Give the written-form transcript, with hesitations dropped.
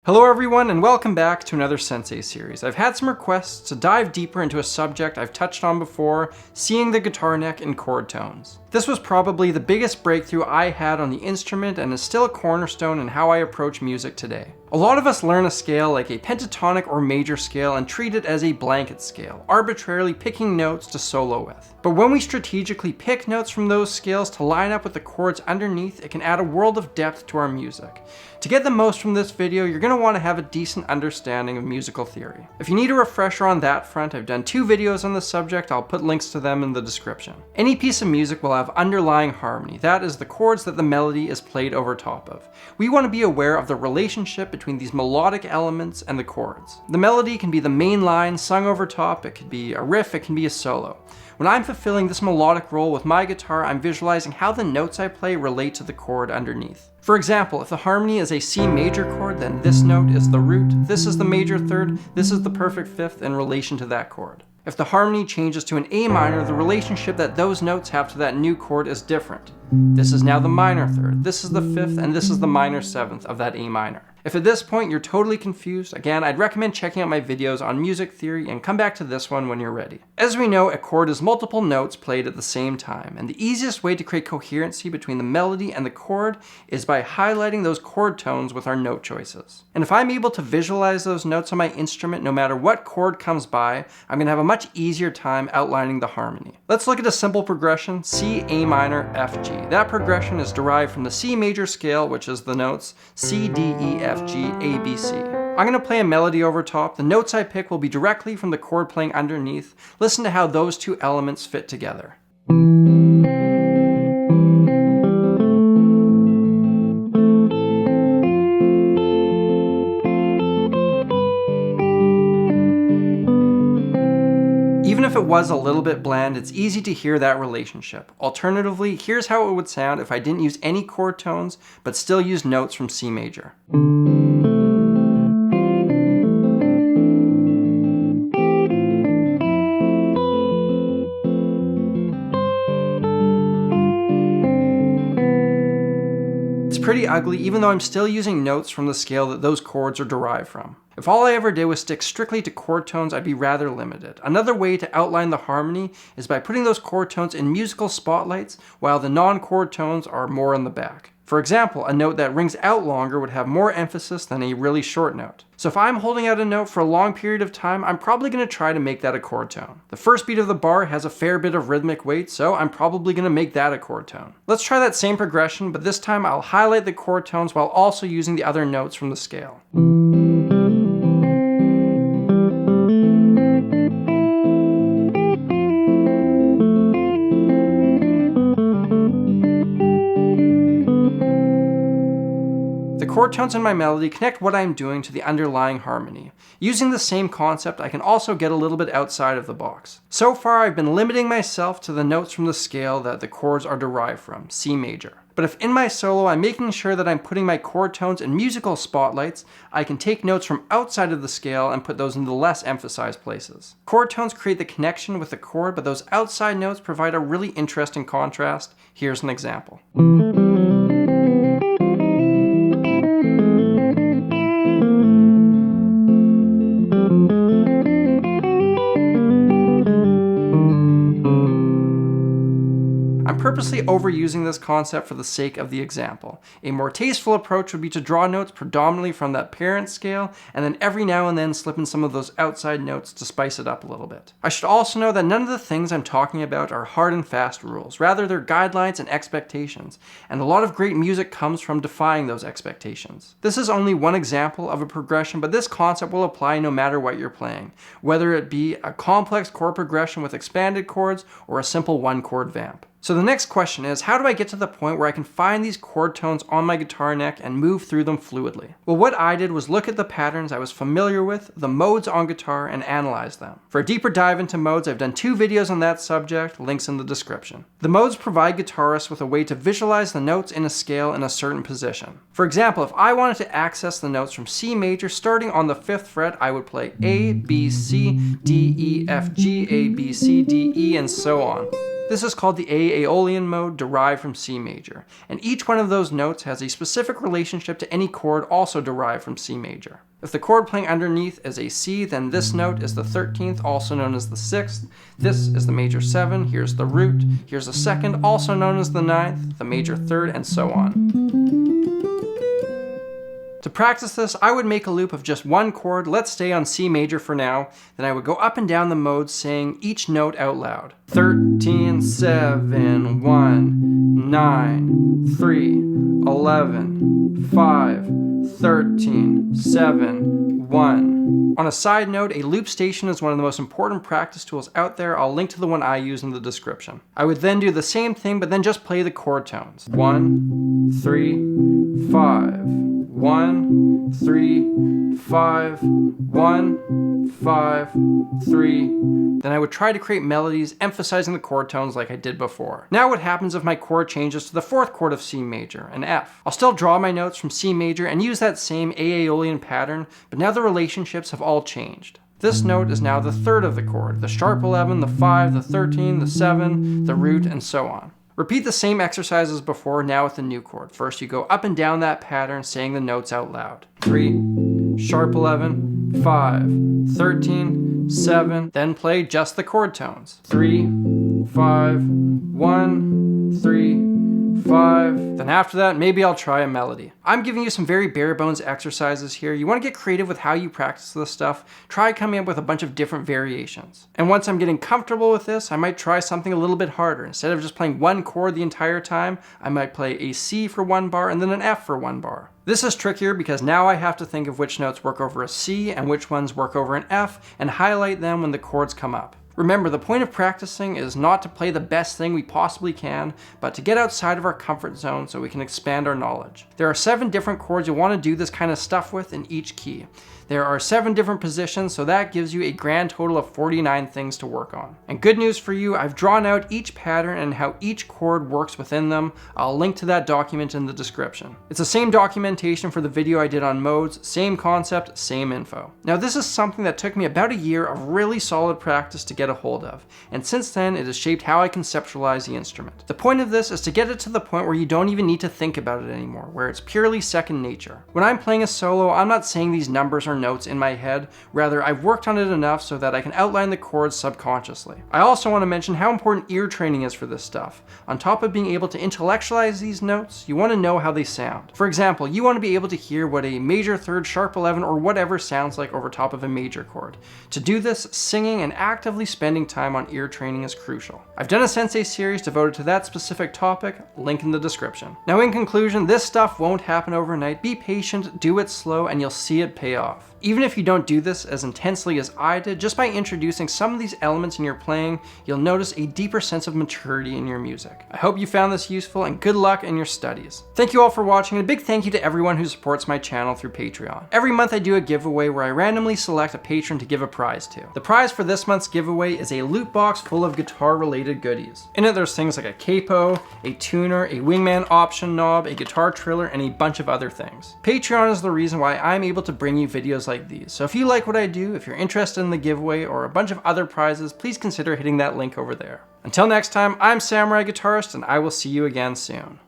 Hello everyone and welcome back to another Sensei series. I've had some requests to dive deeper into a subject I've touched on before, seeing the guitar neck in chord tones. This was probably the biggest breakthrough I had on the instrument and is still a cornerstone in how I approach music today. A lot of us learn a scale like a pentatonic or major scale and treat it as a blanket scale, arbitrarily picking notes to solo with. But when we strategically pick notes from those scales to line up with the chords underneath, it can add a world of depth to our music. To get the most from this video, you're going to want to have a decent understanding of musical theory. If you need a refresher on that front, I've done 2 videos on the subject. I'll put links to them in the description. Any piece of music will have underlying harmony. That is the chords that the melody is played over top of. We want to be aware of the relationship between these melodic elements and the chords. The melody can be the main line sung over top, it could be a riff, it can be a solo. When I'm fulfilling this melodic role with my guitar, I'm visualizing how the notes I play relate to the chord underneath. For example, if the harmony is a C major chord, then this note is the root, this is the major third, this is the perfect fifth in relation to that chord. If the harmony changes to an A minor, the relationship that those notes have to that new chord is different. This is now the minor third, this is the fifth, and this is the minor seventh of that A minor. If at this point you're totally confused, again, I'd recommend checking out my videos on music theory and come back to this one when you're ready. As we know, a chord is multiple notes played at the same time, and the easiest way to create coherency between the melody and the chord is by highlighting those chord tones with our note choices. And if I'm able to visualize those notes on my instrument, no matter what chord comes by, I'm going to have a much easier time outlining the harmony. Let's look at a simple progression, C, A minor, F, G. That progression is derived from the C major scale, which is the notes C, D, E, F, G, A, B, C. I'm going to play a melody over top. The notes I pick will be directly from the chord playing underneath. Listen to how those two elements fit together. Even if it was a little bit bland, it's easy to hear that relationship. Alternatively, here's how it would sound if I didn't use any chord tones, but still used notes from C major. Pretty ugly, even though I'm still using notes from the scale that those chords are derived from. If all I ever did was stick strictly to chord tones, I'd be rather limited. Another way to outline the harmony is by putting those chord tones in musical spotlights, while the non-chord tones are more in the back. For example, a note that rings out longer would have more emphasis than a really short note. So if I'm holding out a note for a long period of time, I'm probably going to try to make that a chord tone. The first beat of the bar has a fair bit of rhythmic weight, so I'm probably going to make that a chord tone. Let's try that same progression, but this time I'll highlight the chord tones while also using the other notes from the scale. Chord tones in my melody connect what I'm doing to the underlying harmony. Using the same concept, I can also get a little bit outside of the box. So far, I've been limiting myself to the notes from the scale that the chords are derived from, C major. But if in my solo I'm making sure that I'm putting my chord tones in musical spotlights, I can take notes from outside of the scale and put those in the less emphasized places. Chord tones create the connection with the chord, but those outside notes provide a really interesting contrast. Here's an example. Purposely overusing this concept for the sake of the example. A more tasteful approach would be to draw notes predominantly from that parent scale, and then every now and then slip in some of those outside notes to spice it up a little bit. I should also know that none of the things I'm talking about are hard and fast rules. Rather, they're guidelines and expectations, and a lot of great music comes from defying those expectations. This is only one example of a progression, but this concept will apply no matter what you're playing, whether it be a complex chord progression with expanded chords or a simple one-chord vamp. So the next question is, how do I get to the point where I can find these chord tones on my guitar neck and move through them fluidly? Well, what I did was look at the patterns I was familiar with, the modes on guitar, and analyze them. For a deeper dive into modes, I've done 2 videos on that subject, links in the description. The modes provide guitarists with a way to visualize the notes in a scale in a certain position. For example, if I wanted to access the notes from C major starting on the 5th fret, I would play A, B, C, D, E, F, G, A, B, C, D, E, and so on. This is called the A Aeolian mode, derived from C major, and each one of those notes has a specific relationship to any chord also derived from C major. If the chord playing underneath is a C, then this note is the 13th, also known as the 6th. This is the major 7, here's the root, here's the 2nd, also known as the 9th, the major 3rd, and so on. To practice this, I would make a loop of just one chord. Let's stay on C major for now. Then I would go up and down the modes saying each note out loud. 13, 7, 1, 9, 3, 11, 5, 13, 7, 1. On a side note, a loop station is one of the most important practice tools out there. I'll link to the one I use in the description. I would then do the same thing, but then just play the chord tones. 1, 3, 5. 1, 3, 5, 1, 5, 3. Then I would try to create melodies emphasizing the chord tones like I did before. Now what happens if my chord changes to the 4th chord of C major, an F? I'll still draw my notes from C major and use that same A Aeolian pattern, but now the relationships have all changed. This note is now the 3rd of the chord, the sharp 11, the 5, the 13, the 7, the root, and so on. Repeat the same exercise as before, now with the new chord. First, you go up and down that pattern, saying the notes out loud. 3, sharp 11, 5, 13, 7. Then play just the chord tones. 3, 5, 1, 3, 5. Then after that, maybe I'll try a melody. I'm giving you some very bare bones exercises here. You want to get creative with how you practice this stuff. Try coming up with a bunch of different variations. And once I'm getting comfortable with this, I might try something a little bit harder. Instead of just playing one chord the entire time, I might play a C for one bar and then an F for one bar. This is trickier because now I have to think of which notes work over a C and which ones work over an F and highlight them when the chords come up. Remember, the point of practicing is not to play the best thing we possibly can, but to get outside of our comfort zone so we can expand our knowledge. There are 7 different chords you'll want to do this kind of stuff with in each key. There are 7 different positions, so that gives you a grand total of 49 things to work on. And good news for you, I've drawn out each pattern and how each chord works within them. I'll link to that document in the description. It's the same documentation for the video I did on modes, same concept, same info. Now this is something that took me about a year of really solid practice to get a hold of, and since then it has shaped how I conceptualize the instrument. The point of this is to get it to the point where you don't even need to think about it anymore, where it's purely second nature. When I'm playing a solo, I'm not saying these numbers are notes in my head, rather I've worked on it enough so that I can outline the chords subconsciously. I also want to mention how important ear training is for this stuff. On top of being able to intellectualize these notes, you want to know how they sound. For example, you want to be able to hear what a major 3rd, sharp 11, or whatever sounds like over top of a major chord. To do this, singing and actively spending time on ear training is crucial. I've done a sensei series devoted to that specific topic, link in the description. Now in conclusion, this stuff won't happen overnight. Be patient, do it slow, and you'll see it pay off. Even if you don't do this as intensely as I did, just by introducing some of these elements in your playing, you'll notice a deeper sense of maturity in your music. I hope you found this useful, and good luck in your studies. Thank you all for watching, and a big thank you to everyone who supports my channel through Patreon. Every month I do a giveaway where I randomly select a patron to give a prize to. The prize for this month's giveaway is a loot box full of guitar-related goodies. In it there's things like a capo, a tuner, a wingman option knob, a guitar triller, and a bunch of other things. Patreon is the reason why I'm able to bring you videos like these. So if you like what I do, if you're interested in the giveaway or a bunch of other prizes, please consider hitting that link over there. Until next time, I'm Samurai Guitarist, and I will see you again soon.